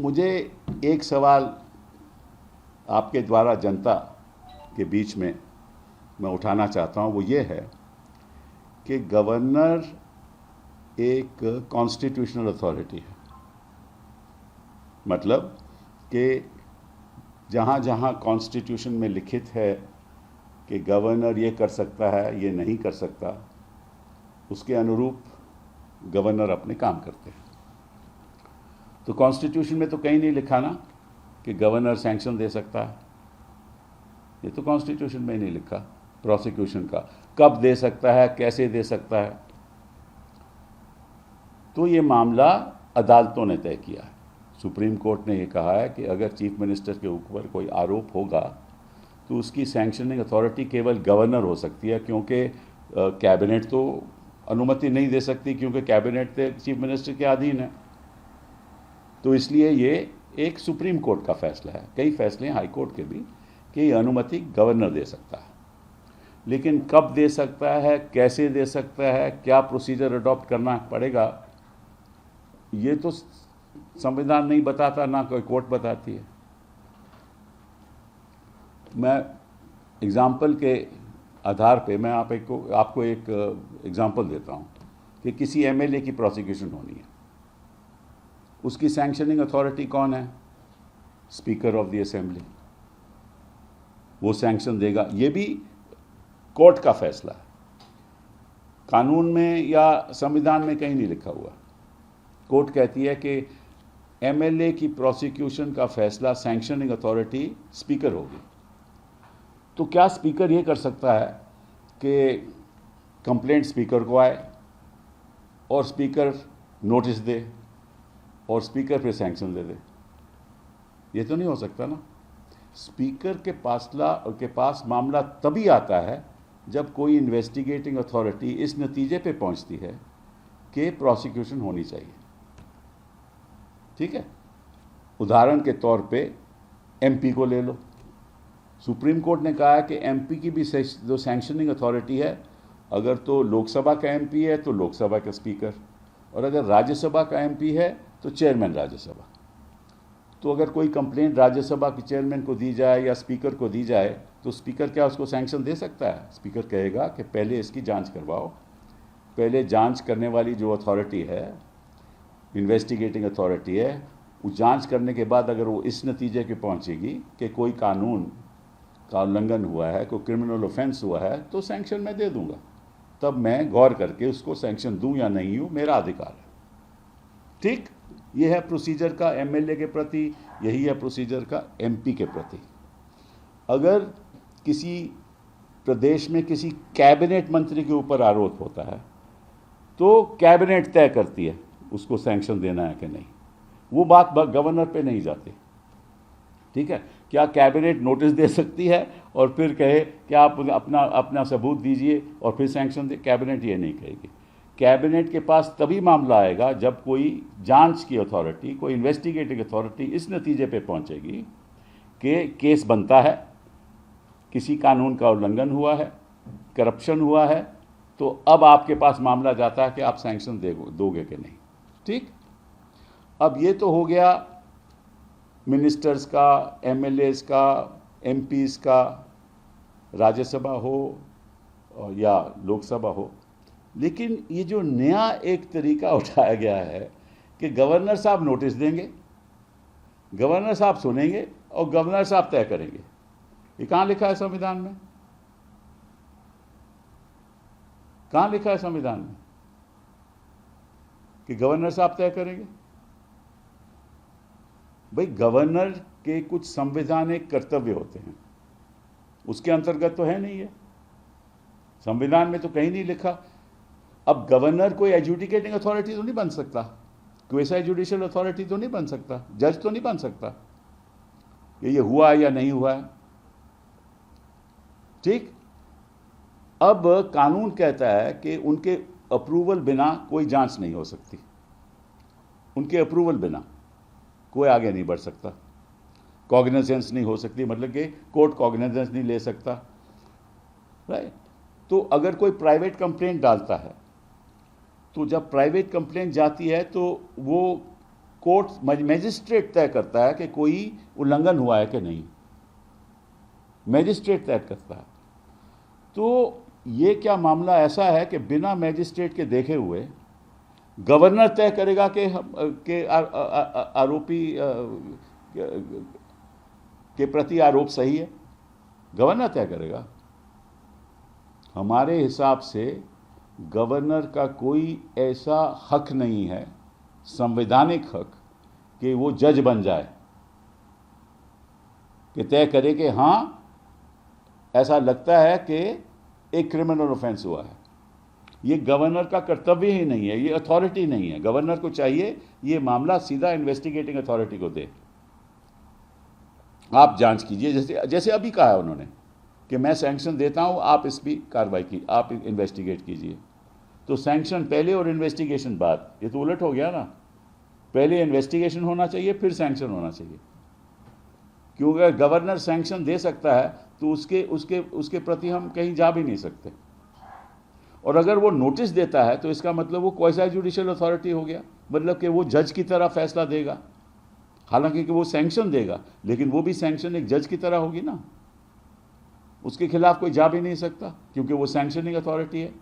मुझे एक सवाल आपके द्वारा जनता के बीच में मैं उठाना चाहता हूँ, वो ये है कि गवर्नर एक कॉन्स्टिट्यूशनल अथॉरिटी है। मतलब कि जहाँ जहाँ कॉन्स्टिट्यूशन में लिखित है कि गवर्नर ये कर सकता है, ये नहीं कर सकता, उसके अनुरूप गवर्नर अपने काम करते हैं। तो कॉन्स्टिट्यूशन में तो कहीं नहीं लिखा ना कि गवर्नर सैंक्शन दे सकता है। ये तो कॉन्स्टिट्यूशन में ही नहीं लिखा प्रोसिक्यूशन का, कब दे सकता है, कैसे दे सकता है। तो ये मामला अदालतों ने तय किया है। सुप्रीम कोर्ट ने ये कहा है कि अगर चीफ मिनिस्टर के ऊपर कोई आरोप होगा तो उसकी सैंक्शनिंग अथॉरिटी केवल गवर्नर हो सकती है, क्योंकि कैबिनेट तो अनुमति नहीं दे सकती, क्योंकि कैबिनेट तो चीफ मिनिस्टर के अधीन है। तो इसलिए ये एक सुप्रीम कोर्ट का फैसला है। कई फैसले हाई कोर्ट के भी कि ये अनुमति गवर्नर दे सकता है, लेकिन कब दे सकता है, कैसे दे सकता है, क्या प्रोसीजर अडॉप्ट करना पड़ेगा, ये तो संविधान नहीं बताता, ना कोई कोर्ट बताती है। मैं एग्जाम्पल के आधार पे मैं आपको एक एग्जाम्पल देता हूँ कि किसी एमएलए की प्रोसिक्यूशन होनी है। उसकी सैंक्शनिंग अथॉरिटी कौन है? Speaker of the assembly. वो सैंक्शन देगा। ये भी कोर्ट का फैसला है, कानून में या संविधान में कहीं नहीं लिखा हुआ। कोर्ट कहती है कि एमएलए की प्रोसिक्यूशन का फैसला सैंक्शनिंग अथॉरिटी स्पीकर होगी। तो क्या स्पीकर ये कर सकता है कि कंप्लेंट स्पीकर को आए और स्पीकर नोटिस दे और स्पीकर फिर सैंक्शन दे दे? ये तो नहीं हो सकता ना। स्पीकर के पास मामला तभी आता है जब कोई इन्वेस्टिगेटिंग अथॉरिटी इस नतीजे पे पहुंचती है कि प्रोसिक्यूशन होनी चाहिए। ठीक है, उदाहरण के तौर पे एमपी को ले लो। सुप्रीम कोर्ट ने कहा है कि एमपी की भी जो सैंक्शनिंग अथॉरिटी है, अगर तो लोकसभा का एमपी है तो लोकसभा का स्पीकर, और अगर राज्यसभा का एमपी है तो चेयरमैन राज्यसभा। तो अगर कोई कंप्लेंट राज्यसभा के चेयरमैन को दी जाए या स्पीकर को दी जाए तो स्पीकर क्या उसको सैंक्शन दे सकता है? स्पीकर कहेगा कि पहले इसकी जांच करवाओ। पहले जांच करने वाली जो अथॉरिटी है, इन्वेस्टिगेटिंग अथॉरिटी है, वो जांच करने के बाद अगर वो इस नतीजे पे पहुंचेगी कि कोई कानून का उल्लंघन हुआ है, कोई क्रिमिनल ऑफेंस हुआ है, तो सैंक्शन मैं दे दूंगा। तब मैं गौर करके उसको सैंक्शन दूं या नहीं हूं, मेरा अधिकार है। ठीक, ये है प्रोसीजर का एमएलए के प्रति, यही है प्रोसीजर का एमपी के प्रति। अगर किसी प्रदेश में किसी कैबिनेट मंत्री के ऊपर आरोप होता है तो कैबिनेट तय करती है उसको सैंक्शन देना है कि नहीं। वो बात गवर्नर पे नहीं जाती। ठीक है, क्या कैबिनेट नोटिस दे सकती है और फिर कहे कि आप अपना सबूत दीजिए और फिर सैंक्शन दे? कैबिनेट ये नहीं कहेगी। कैबिनेट के पास तभी मामला आएगा जब कोई जांच की अथॉरिटी, कोई इन्वेस्टिगेटिंग अथॉरिटी इस नतीजे पे पहुंचेगी कि केस बनता है, किसी कानून का उल्लंघन हुआ है, करप्शन हुआ है, तो अब आपके पास मामला जाता है कि आप सैंक्शन दोगे कि नहीं। ठीक, अब ये तो हो गया मिनिस्टर्स का, एमएलएस का, एमपीज का, राज्यसभा हो या लोकसभा हो। लेकिन ये जो नया एक तरीका उठाया गया है कि गवर्नर साहब नोटिस देंगे, गवर्नर साहब सुनेंगे और गवर्नर साहब तय करेंगे। ये कहाँ लिखा है संविधान में? कहाँ लिखा है संविधान में कि गवर्नर साहब तय करेंगे? भाई, गवर्नर के कुछ संवैधानिक कर्तव्य होते हैं, उसके अंतर्गत तो है नहीं है। संविधान में तो कहीं नहीं लिखा। अब गवर्नर कोई एजुडिकेटिंग अथॉरिटी तो नहीं बन सकता, कोई ऐसा जुडिशियल अथॉरिटी तो नहीं बन सकता, जज तो नहीं बन सकता कि ये हुआ है या नहीं हुआ है। ठीक, अब कानून कहता है कि उनके अप्रूवल बिना कोई जांच नहीं हो सकती। उनके अप्रूवल बिना कोई आगे नहीं बढ़ सकता। कॉग्निजेंस नहीं हो सकती, मतलब कि कोर्ट कॉग्निजेंस नहीं ले सकता। राइट। तो अगर कोई प्राइवेट कंप्लेंट डालता है तो जब प्राइवेट कंप्लेंट जाती है तो वो कोर्ट मैजिस्ट्रेट तय करता है कि कोई उल्लंघन हुआ है कि नहीं, मैजिस्ट्रेट तय करता है। तो ये क्या मामला ऐसा है कि बिना मैजिस्ट्रेट के देखे हुए गवर्नर तय करेगा कि आरोपी के प्रति आरोप सही है? गवर्नर तय करेगा। हमारे हिसाब से गवर्नर का कोई ऐसा हक नहीं है, संवैधानिक हक, कि वो जज बन जाए, कि तय करे कि हाँ ऐसा लगता है कि एक क्रिमिनल ऑफेंस हुआ है। ये गवर्नर का कर्तव्य ही नहीं है, ये अथॉरिटी नहीं है। गवर्नर को चाहिए ये मामला सीधा इन्वेस्टिगेटिंग अथॉरिटी को दे, आप जांच कीजिए। जैसे अभी कहा है उन्होंने कि मैं सैंक्शन देता हूं, आप इस पर कार्रवाई की, आप इन्वेस्टिगेट कीजिए। तो सैंक्शन पहले और इन्वेस्टिगेशन बाद, ये तो उलट हो गया ना। पहले इन्वेस्टिगेशन होना चाहिए, फिर सैंक्शन होना चाहिए। क्योंकि अगर गवर्नर सैंक्शन दे सकता है तो उसके प्रति हम कहीं जा भी नहीं सकते। और अगर वो नोटिस देता है तो इसका मतलब वो क्वासी जुडिशियल अथॉरिटी हो गया, मतलब कि वो जज की तरह फैसला देगा। हालांकि कि वो सैंक्शन देगा, लेकिन वो भी सैंक्शन एक जज की तरह होगी ना, उसके खिलाफ कोई जा भी नहीं सकता क्योंकि वो सैंक्शनिंग अथॉरिटी है।